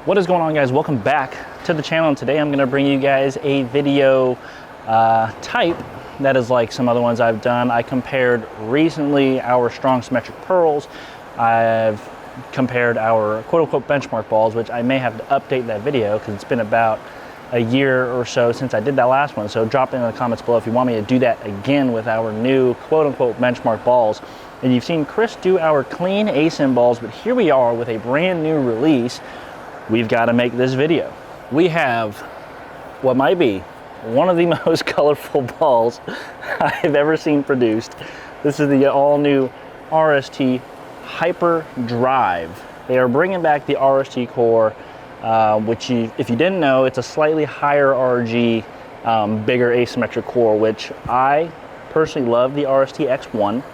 What is going on, guys? Welcome back to the channel, and today I'm going to bring you guys a video type that is like some other ones I've done. I compared recently our strong symmetric pearls. I've compared our quote-unquote benchmark balls, which I may have to update that video because it's been about a year or so since I did that last one. So drop in the comments below if you want me to do that again with our new quote-unquote benchmark balls. And you've seen Chris do our clean ASIM balls, but here we are with a brand new release. We've got to make this video. We have what might be one of the most colorful balls I've ever seen produced. This is the all new RST Hyperdrive. They are bringing back the RST core, which if you didn't know, it's a slightly higher RG, bigger asymmetric core, which I personally love the RST X1.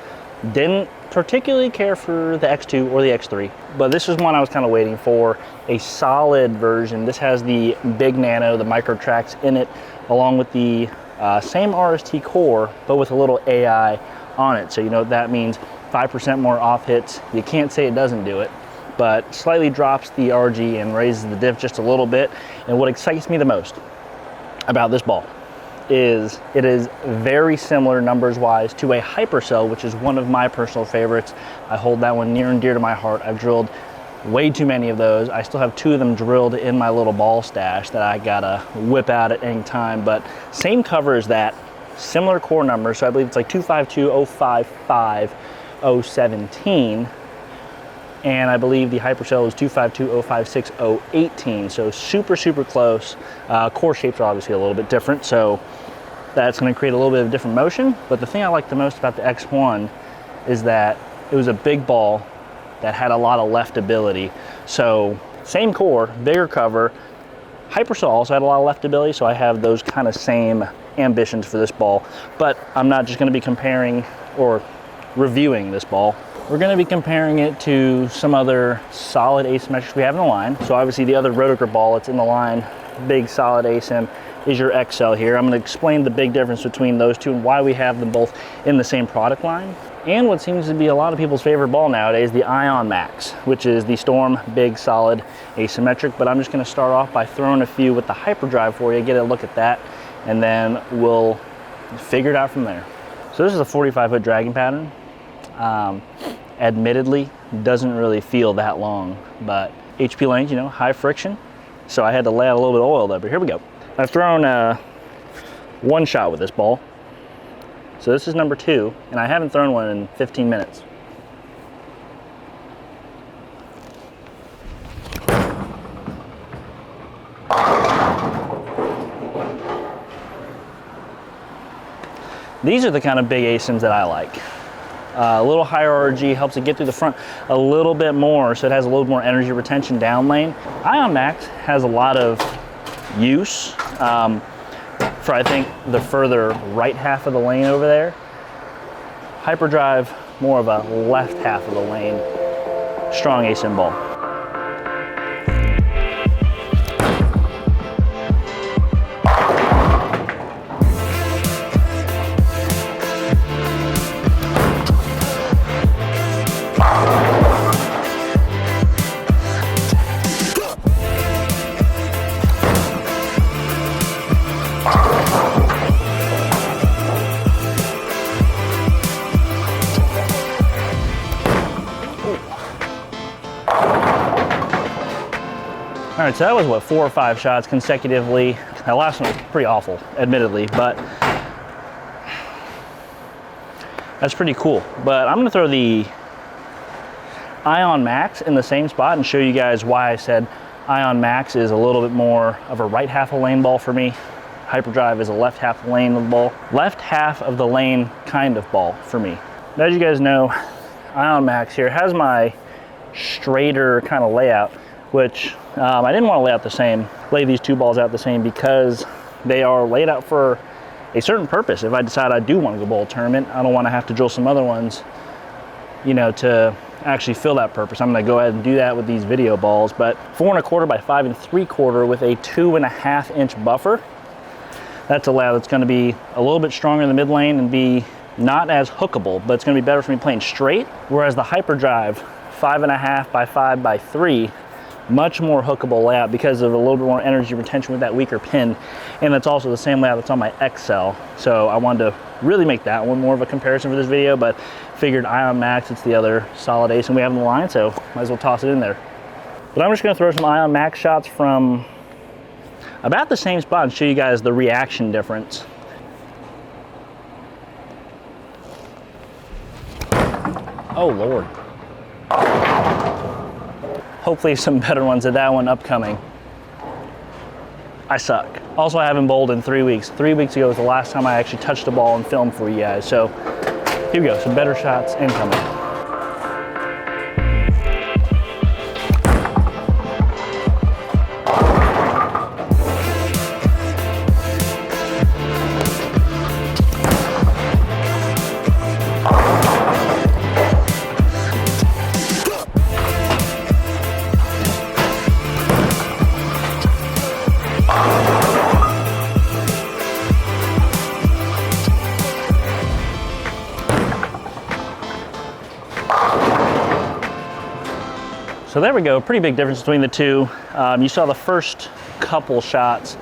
Didn't particularly care for the X2 or the X3, but this is one I was kind of waiting for, a solid version. This has the big nano, the micro tracks in it, along with the same RST core, but with a little AI on it. So you know what that means, 5% more off hits. You can't say it doesn't do it, but slightly drops the RG and raises the diff just a little bit. And what excites me the most about this ball is it is very similar numbers wise to a Hypercell, which is one of my personal favorites. I hold that one near and dear to my heart. I've drilled way too many of those. I still have 2 of them drilled in my little ball stash that I gotta whip out at any time, but same cover as that, similar core numbers. So I believe it's like 252-055-017, and I believe the Hypercell is 252-056-018, so super close. Core shapes are obviously a little bit different, so that's going to create a little bit of different motion. But the thing I like the most about the X1 is that it was a big ball that had a lot of leftability. So same core, bigger cover. Hypercell also had a lot of leftability, so I have those kind of same ambitions for this ball. But I'm not just going to be comparing or reviewing this ball. We're going to be comparing it to some other solid asymmetrics we have in the line. So obviously the other Roto ball that's in the line, big solid ASIM, is your XL here. I'm going to explain the big difference between those two and why we have them both in the same product line. And what seems to be a lot of people's favorite ball nowadays, the Ion Max, which is the Storm big solid asymmetric. But I'm just going to start off by throwing a few with the Hyperdrive for you, get a look at that, and then we'll figure it out from there. So this is a 45-foot dragging pattern. Admittedly, doesn't really feel that long, but HP lanes, you know, high friction. So I had to lay out a little bit of oil there, but here we go. I've thrown one shot with this ball. So this is number 2, and I haven't thrown one in 15 minutes. These are the kind of big ASIMs that I like. A little higher RG helps it get through the front a little bit more, so it has a little more energy retention down lane. Ion Max has a lot of use for, I think, the further right half of the lane over there. Hyperdrive, more of a left half of the lane, strong ASIM ball. All right, so that was what, 4 or 5 shots consecutively. That last one was pretty awful, admittedly, but that's pretty cool. But I'm gonna throw the Ion Max in the same spot and show you guys why I said Ion Max is a little bit more of a right half of lane ball for me. Hyperdrive is a left half of lane of the ball. Left half of the lane kind of ball for me. But as you guys know, Ion Max here has my straighter kind of layout, which I didn't want to lay these 2 balls out the same because they are laid out for a certain purpose. If I decide I do want to go bowl tournament, I don't want to have to drill some other ones, you know, to actually fill that purpose. I'm going to go ahead and do that with these video balls. But 4 1/4 by 5 3/4 with a 2.5 inch buffer. That's a layout that's going to be a little bit stronger in the mid lane and be not as hookable, but it's going to be better for me playing straight. Whereas the Hyperdrive 5.5 by 5 by 3 much more hookable layout because of a little bit more energy retention with that weaker pin. And that's also the same layout that's on my XL. So I wanted to really make that one more of a comparison for this video, but figured Ion Max, it's the other solid ASIM we have in the line, so might as well toss it in there. But I'm just gonna throw some Ion Max shots from about the same spot and show you guys the reaction difference. Oh Lord. Hopefully some better ones at that one upcoming. I suck. Also, I haven't bowled in 3 weeks. 3 weeks ago was the last time I actually touched a ball and filmed for you guys. So here we go, some better shots incoming. So there we go, pretty big difference between the two. You saw the first couple shots.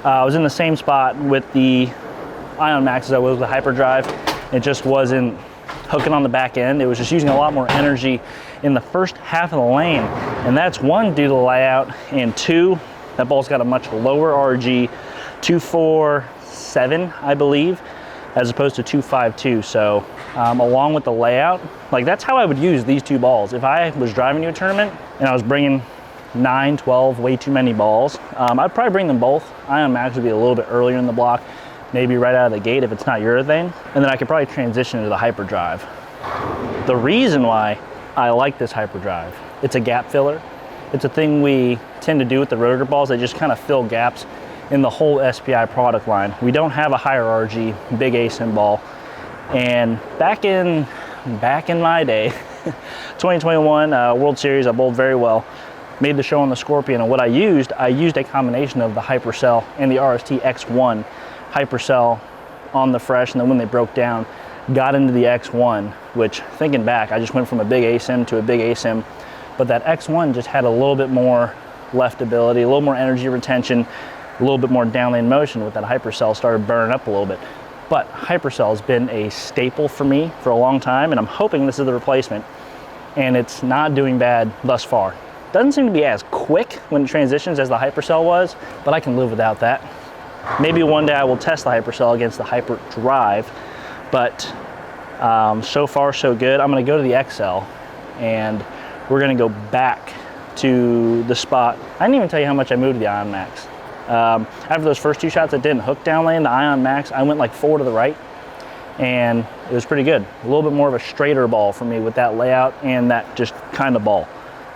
I was in the same spot with the Ion Max as I was with the Hyperdrive. It just wasn't hooking on the back end. It was just using a lot more energy in the first half of the lane. And that's one, due to the layout, and two, that ball's got a much lower RG, 247, I believe, as opposed to 252. So along with the layout, like that's how I would use these two balls. If I was driving to a tournament and I was bringing 9, 12, way too many balls, I'd probably bring them both. Ion Max would be a little bit earlier in the block, maybe right out of the gate if it's not urethane, and then I could probably transition to the Hyperdrive. The reason why I like this Hyperdrive, it's a gap filler. It's a thing we tend to do with the rotor balls. They just kind of fill gaps in the whole SPI product line. We don't have a higher RG big ASIM ball, and back in my day, 2021 World Series, I bowled very well, made the show on the Scorpion, and what I used a combination of the Hypercell and the RST X1. Hypercell on the fresh, and then when they broke down, got into the X1, which, thinking back, I just went from a big ASIM to a big ASIM, but that X1 just had a little bit more leftability, a little more energy retention, a little bit more downlane motion. With that Hypercell started burning up a little bit. But Hypercell has been a staple for me for a long time, and I'm hoping this is the replacement, and it's not doing bad thus far. Doesn't seem to be as quick when it transitions as the Hypercell was, but I can live without that. Maybe one day I will test the Hypercell against the Hyperdrive, but so far so good. I'm gonna go to the XL, and we're gonna go back to the spot. I didn't even tell you how much I moved the Ion Max. After those first two shots that didn't hook down lane, the Ion Max, I went like 4 to the right, and it was pretty good. A little bit more of a straighter ball for me with that layout and that just kind of ball.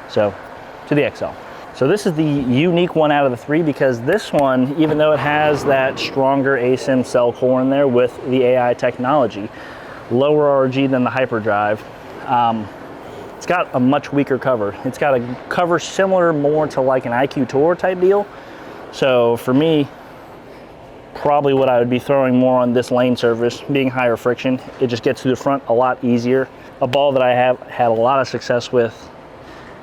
So to the XL. So this is the unique one out of the 3, because this one, even though it has that stronger ASIM cell core in there with the AI technology, lower RG than the Hyperdrive, it's got a much weaker cover. It's got a cover similar more to like an IQ Tour type deal. So for me, probably what I would be throwing more on this lane surface, being higher friction, it just gets to the front a lot easier. A ball that I have had a lot of success with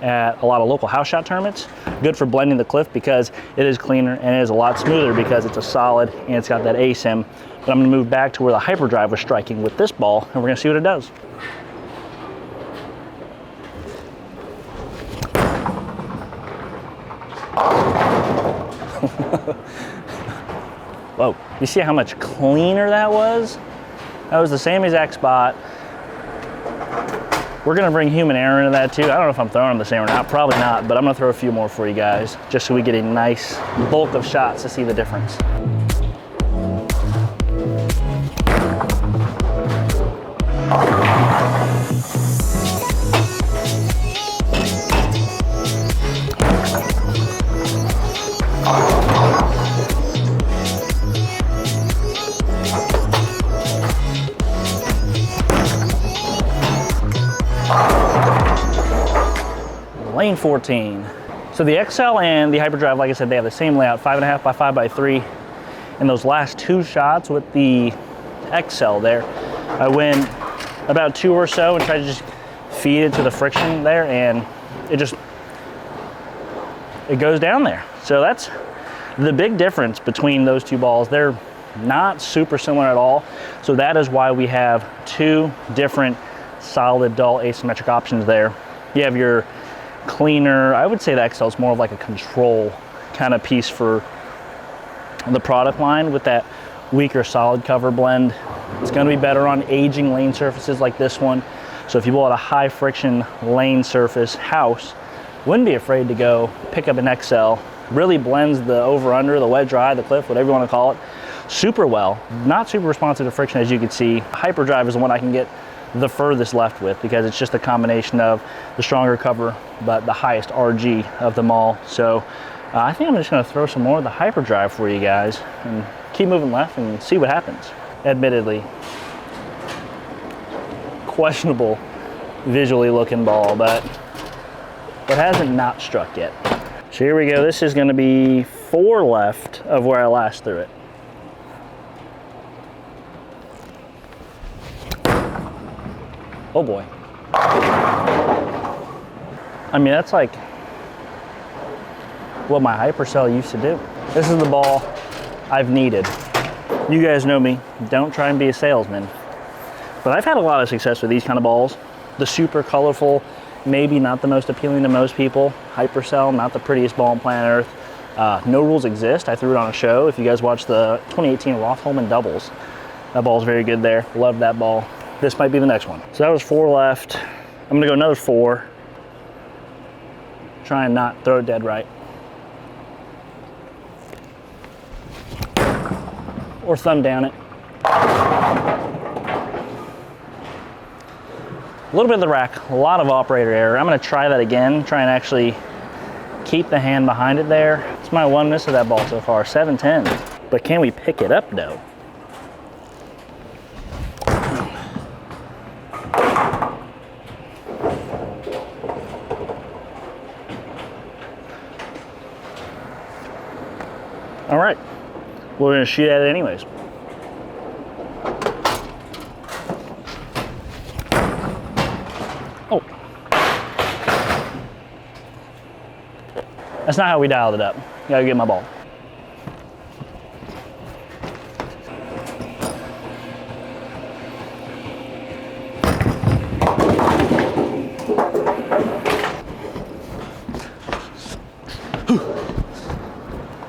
at a lot of local house shot tournaments. Good for blending the cliff because it is cleaner and it is a lot smoother because it's a solid and it's got that ASIM. But I'm gonna move back to where the Hyperdrive was striking with this ball, and we're gonna see what it does. Whoa, you see how much cleaner that was? That was the same exact spot. We're gonna bring human error into that too. I don't know if I'm throwing them the same or not, probably not, but I'm gonna throw a few more for you guys, just so we get a nice bulk of shots to see the difference. Lane 14. So the XL and the Hyperdrive, like I said, they have the same layout, 5.5 by 5x3. And those last 2 shots with the XL there, I went about 2 or so and tried to just feed it to the friction there, and it just it goes down there. So that's the big difference between those two balls. They're not super similar at all. So that is why we have two different solid, dull, asymmetric options there. You have your cleaner, I would say the XL is more of like a control kind of piece for the product line with that weaker solid cover blend. It's going to be better on aging lane surfaces like this one. So if you bought a high friction lane surface house, wouldn't be afraid to go pick up an XL. Really blends the over under, the wet dry, the cliff, whatever you want to call it, super well. Not super responsive to friction, as you can see. Hyperdrive is the one I can get the furthest left with because it's just a combination of the stronger cover but the highest RG of them all. So I think I'm just going to throw some more of the Hyperdrive for you guys and keep moving left and see what happens. Admittedly, questionable visually looking ball, but it hasn't not struck yet. So here we go. This is going to be 4 left of where I last threw it. Oh boy. I mean, that's like what my Hypercell used to do. This is the ball I've needed. You guys know me, don't try and be a salesman. But I've had a lot of success with these kind of balls. The super colorful, maybe not the most appealing to most people. Hypercell, not the prettiest ball on planet Earth. No Rules Exist, I threw it on a show. If you guys watched the 2018 Roth-Holman doubles, that ball's very good there. Love that ball. This might be the next one. So that was 4 left. I'm gonna go another 4. Try and not throw it dead right. Or thumb down it. A little bit of the rack, a lot of operator error. I'm gonna try that again, try and actually keep the hand behind it there. It's my one miss of that ball so far, 7-10. But can we pick it up though? All right, we're gonna shoot at it anyways. Oh. That's not how we dialed it up. Gotta get my ball.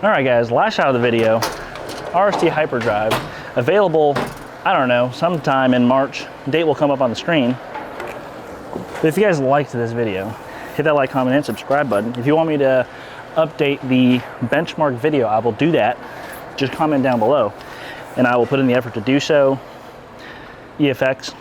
All right guys, last shot of the video, RST Hyperdrive, available, I don't know, sometime in March. Date will come up on the screen. But if you guys liked this video, hit that like, comment, and subscribe button. If you want me to update the benchmark video, I will do that. Just comment down below, and I will put in the effort to do so. EFX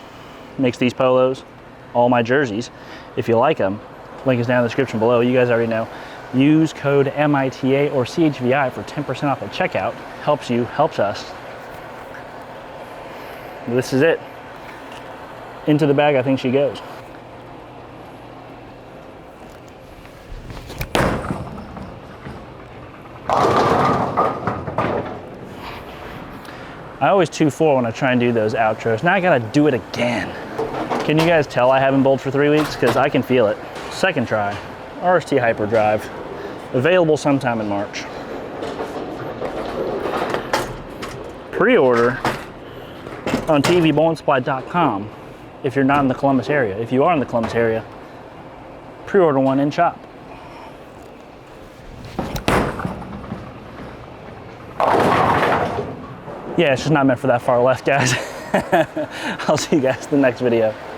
makes these polos, all my jerseys. If you like them, link is down in the description below. You guys already know. Use code MITA or CHVI for 10% off at checkout. Helps you, helps us. This is it. Into the bag, I think she goes. I always 2-4 when I try and do those outros. Now I gotta do it again. Can you guys tell I haven't bowled for 3 weeks? Because I can feel it. Second try, RST Hyperdrive. Available sometime in March. Pre-order on tvbowlingsupply.com if you're not in the Columbus area. If you are in the Columbus area, pre-order one in shop. Yeah, it's just not meant for that far left, guys. I'll see you guys in the next video.